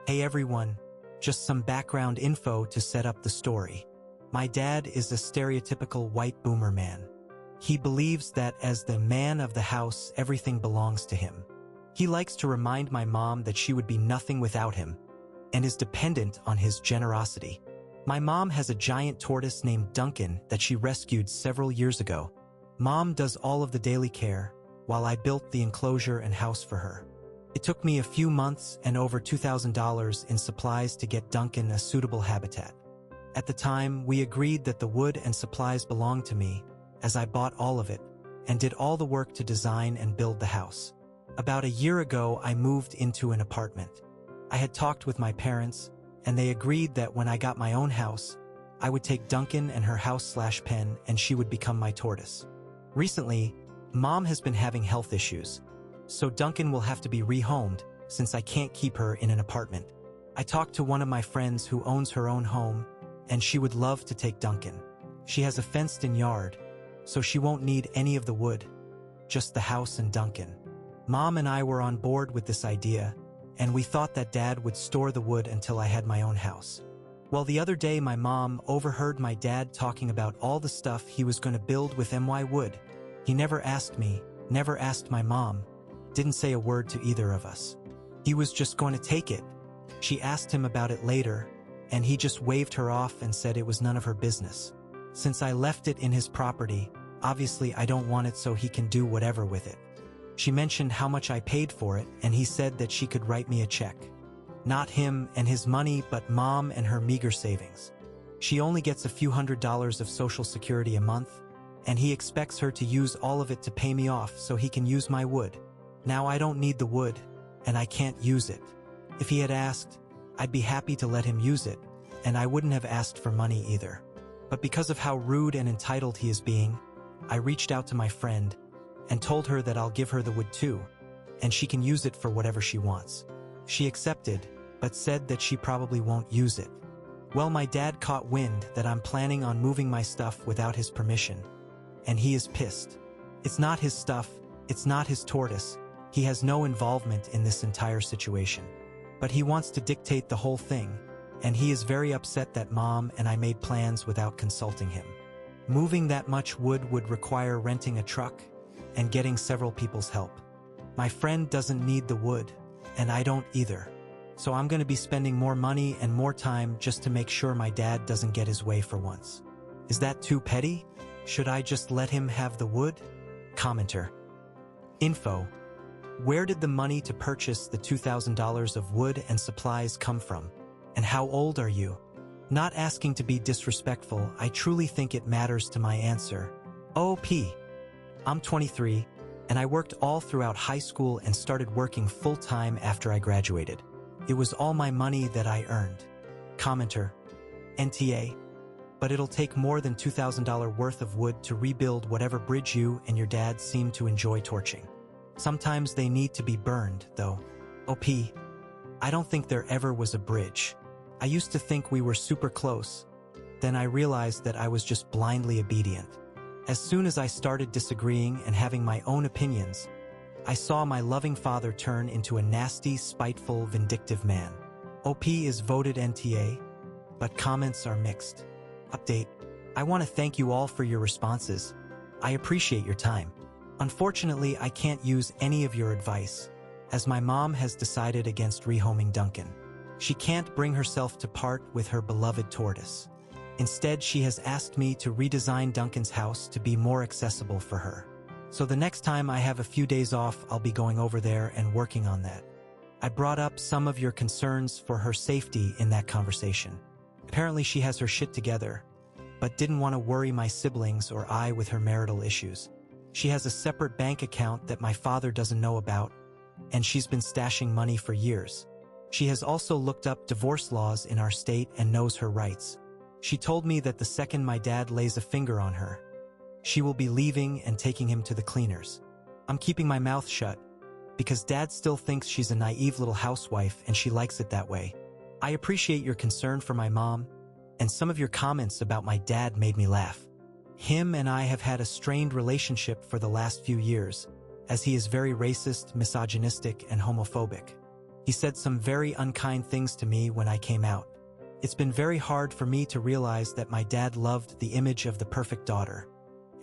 Hey everyone, just some background info to set up the story. My dad is a stereotypical white boomer man. He believes that as the man of the house, everything belongs to him. He likes to remind my mom that she would be nothing without him and is dependent on his generosity. My mom has a giant tortoise named Duncan that she rescued several years ago. Mom does all of the daily care, while I built the enclosure and house for her. It took me a few months and over $2,000 in supplies to get Duncan a suitable habitat. At the time, we agreed that the wood and supplies belonged to me, as I bought all of it, and did all the work to design and build the house. About a year ago, I moved into an apartment. I had talked with my parents, and they agreed that when I got my own house, I would take Duncan and her house/pen and she would become my tortoise. Recently, Mom has been having health issues, so Duncan will have to be rehomed since I can't keep her in an apartment. I talked to one of my friends who owns her own home, and she would love to take Duncan. She has a fenced-in yard, so she won't need any of the wood, just the house and Duncan. Mom and I were on board with this idea, and we thought that Dad would store the wood until I had my own house. Well, the other day my mom overheard my dad talking about all the stuff he was going to build with MY wood. He never asked me, never asked my mom, didn't say a word to either of us. He was just going to take it. She asked him about it later, and he just waved her off and said it was none of her business. Since I left it in his property, obviously I don't want it so he can do whatever with it. She mentioned how much I paid for it, and he said that she could write me a check. Not him and his money, but Mom and her meager savings. She only gets a few $100s of Social Security a month, and he expects her to use all of it to pay me off so he can use my wood. Now I don't need the wood, and I can't use it. If he had asked, I'd be happy to let him use it, and I wouldn't have asked for money either. But because of how rude and entitled he is being, I reached out to my friend and told her that I'll give her the wood too, and she can use it for whatever she wants. She accepted, but said that she probably won't use it. Well, my dad caught wind that I'm planning on moving my stuff without his permission, and he is pissed. It's not his stuff, it's not his tortoise. He has no involvement in this entire situation. But he wants to dictate the whole thing, and he is very upset that Mom and I made plans without consulting him. Moving that much wood would require renting a truck and getting several people's help. My friend doesn't need the wood, and I don't either. So I'm going to be spending more money and more time just to make sure my dad doesn't get his way for once. Is that too petty? Should I just let him have the wood? Commenter. Info. Where did the money to purchase the $2,000 of wood and supplies come from? And how old are you? Not asking to be disrespectful, I truly think it matters to my answer. OP. I'm 23, and I worked all throughout high school and started working full-time after I graduated. It was all my money that I earned. Commenter. NTA. But it'll take more than $2,000 worth of wood to rebuild whatever bridge you and your dad seem to enjoy torching. Sometimes they need to be burned, though. OP. I don't think there ever was a bridge. I used to think we were super close. Then I realized that I was just blindly obedient. As soon as I started disagreeing and having my own opinions, I saw my loving father turn into a nasty, spiteful, vindictive man. OP is voted NTA, but comments are mixed. Update. I want to thank you all for your responses. I appreciate your time. Unfortunately, I can't use any of your advice, as my mom has decided against rehoming Duncan. She can't bring herself to part with her beloved tortoise. Instead, she has asked me to redesign Duncan's house to be more accessible for her. So the next time I have a few days off, I'll be going over there and working on that. I brought up some of your concerns for her safety in that conversation. Apparently she has her shit together, but didn't want to worry my siblings or I with her marital issues. She has a separate bank account that my father doesn't know about, and she's been stashing money for years. She has also looked up divorce laws in our state and knows her rights. She told me that the second my dad lays a finger on her, she will be leaving and taking him to the cleaners. I'm keeping my mouth shut, because Dad still thinks she's a naive little housewife and she likes it that way. I appreciate your concern for my mom, and some of your comments about my dad made me laugh. Him and I have had a strained relationship for the last few years, as he is very racist, misogynistic, and homophobic. He said some very unkind things to me when I came out. It's been very hard for me to realize that my dad loved the image of the perfect daughter,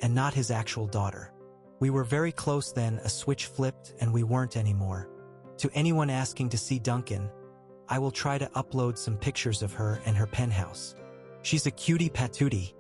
and not his actual daughter. We were very close then, a switch flipped and we weren't anymore. To anyone asking to see Duncan, I will try to upload some pictures of her and her penthouse. She's a cutie patootie,